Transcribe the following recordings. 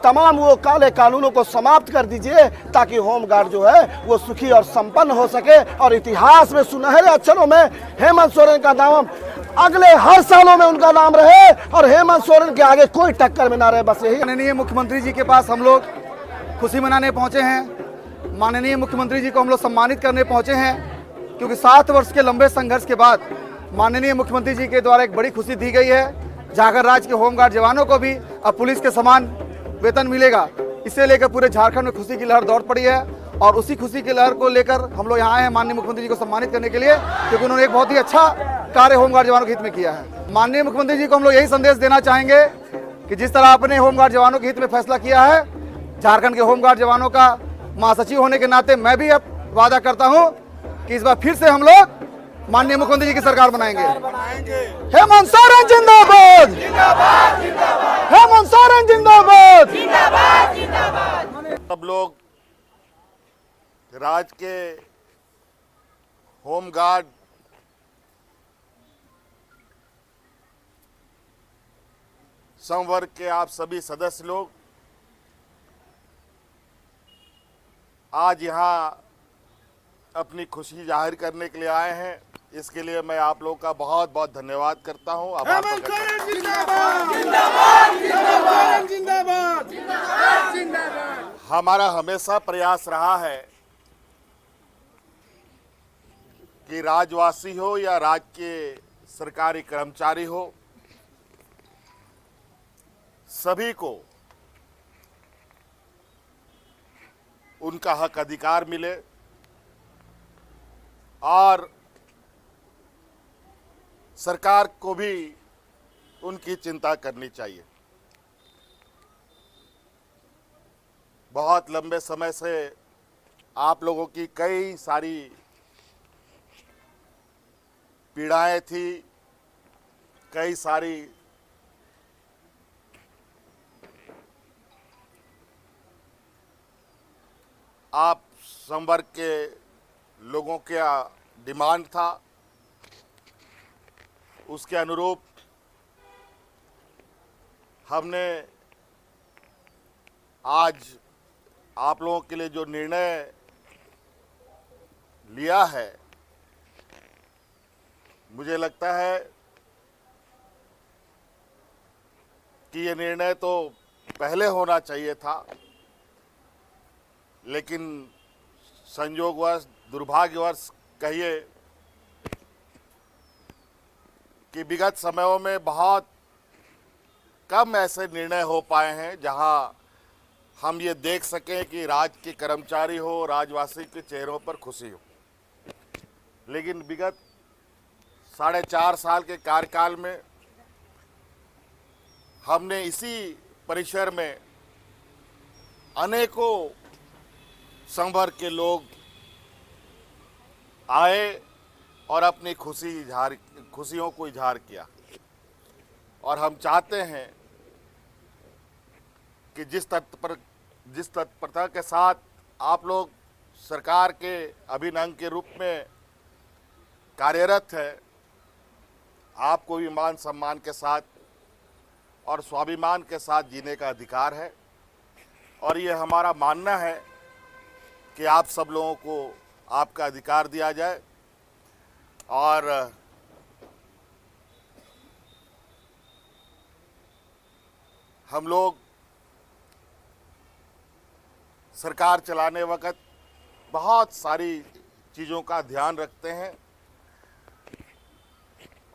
तमाम वो काले कानूनों को समाप्त कर दीजिए ताकि होमगार्ड जो है वो सुखी और संपन्न हो सके और इतिहास में सुनहरे अक्षरों में हेमंत सोरेन का नाम अगले हर सालों में उनका नाम रहे और हेमंत सोरेन के आगे कोई टक्कर में ना रहे। बस यही। माननीय मुख्यमंत्री जी के पास हम लोग खुशी मनाने पहुंचे हैं। माननीय मुख्यमंत्री जी को हम लोग सम्मानित करने पहुंचे हैं क्योंकि 7 वर्ष के लंबे संघर्ष के बाद माननीय मुख्यमंत्री जी के द्वारा एक बड़ी खुशी दी गई है। झारखंड राज्य के होमगार्ड जवानों को भी अब पुलिस के समान वेतन मिलेगा। इसे लेकर पूरे झारखंड में खुशी की लहर दौड़ पड़ी है और उसी खुशी की लहर को लेकर हम लोग यहाँ आए हैं माननीय मुख्यमंत्री जी को सम्मानित करने के लिए, क्योंकि उन्होंने एक बहुत ही अच्छा कार्य होमगार्ड जवानों के हित में किया है। माननीय मुख्यमंत्री जी को हम लोग यही संदेश देना चाहेंगे कि जिस तरह आपने होमगार्ड जवानों के हित में फैसला किया है, झारखंड के होमगार्ड जवानों का महासचिव होने के नाते मैं भी अब वादा करता हूँ कि इस बार फिर से हम लोग माननीय मुख्यमंत्री जी की सरकार बनाएंगे। हेमंत सोरेन जिंदाबाद, हेमंत सोरेन जिंदाबाद। सब लोग राज्य के होमगार्ड संवर्ग के आप सभी सदस्य लोग आज यहाँ अपनी खुशी जाहिर करने के लिए आए हैं। इसके लिए मैं आप लोगों का बहुत बहुत धन्यवाद करता हूँ, आभार प्रकट करता हूँ। हमारा हमेशा प्रयास रहा है कि राजवासी हो या राज्य के सरकारी कर्मचारी हो, सभी को उनका हक अधिकार मिले और सरकार को भी उनकी चिंता करनी चाहिए। बहुत लंबे समय से आप लोगों की कई सारी पीड़ाएं थी, कई सारी आप संवर्ग के लोगों का डिमांड था, उसके अनुरूप हमने आज आप लोगों के लिए जो निर्णय लिया है, मुझे लगता है कि ये निर्णय तो पहले होना चाहिए था, लेकिन संयोगवश, दुर्भाग्यवश कहिए कि विगत समयों में बहुत कम ऐसे निर्णय हो पाए हैं जहां हम ये देख सकें कि राज्य के कर्मचारी हो, राजवासी के चेहरों पर खुशी हो। लेकिन विगत 4.5 साल के कार्यकाल में हमने इसी परिसर में अनेकों संवर्ग के लोग आए और अपनी खुशियों को इजहार किया और हम चाहते हैं कि जिस तत्परता के साथ आप लोग सरकार के अभिन्न अंग के रूप में कार्यरत है, आपको भी मान सम्मान के साथ और स्वाभिमान के साथ जीने का अधिकार है और ये हमारा मानना है कि आप सब लोगों को आपका अधिकार दिया जाए। और हम लोग सरकार चलाने वक्त बहुत सारी चीज़ों का ध्यान रखते हैं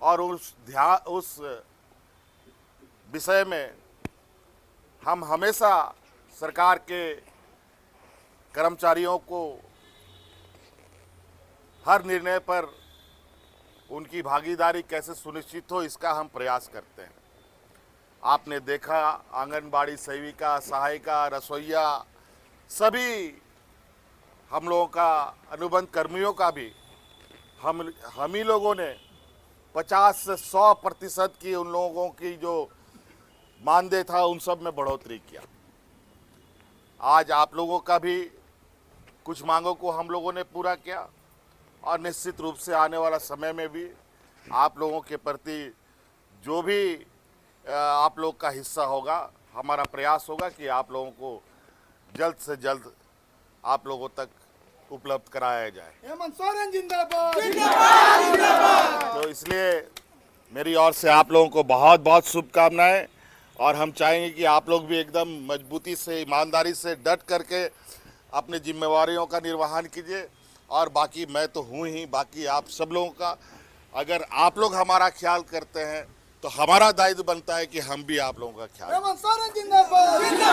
और उस विषय में हम हमेशा सरकार के कर्मचारियों को हर निर्णय पर उनकी भागीदारी कैसे सुनिश्चित हो, इसका हम प्रयास करते हैं। आपने देखा आंगनबाड़ी सेविका, सहायिका, रसोइया, सभी हम लोगों का, अनुबंध कर्मियों का भी हम ही लोगों ने 50 से 100% की उन लोगों की जो मानदेय था उन सब में बढ़ोतरी किया। आज आप लोगों का भी कुछ मांगों को हम लोगों ने पूरा किया और निश्चित रूप से आने वाला समय में भी आप लोगों के प्रति जो भी आप लोग का हिस्सा होगा हमारा प्रयास होगा कि आप लोगों को जल्द से जल्द आप लोगों तक उपलब्ध कराया जाए। हेमंत सोरेन जिंदाबाद। तो इसलिए मेरी ओर से आप लोगों को बहुत बहुत शुभकामनाएं, और हम चाहेंगे कि आप लोग भी एकदम मजबूती से, ईमानदारी से डट करके अपनी जिम्मेवारियों का निर्वहन कीजिए। और बाकी मैं तो हूँ ही, बाकी आप सब लोगों का अगर आप लोग हमारा ख्याल करते हैं तो हमारा दायित्व बनता है कि हम भी आप लोगों का ख्याल। हेमंत सोरेन जिंदाबाद।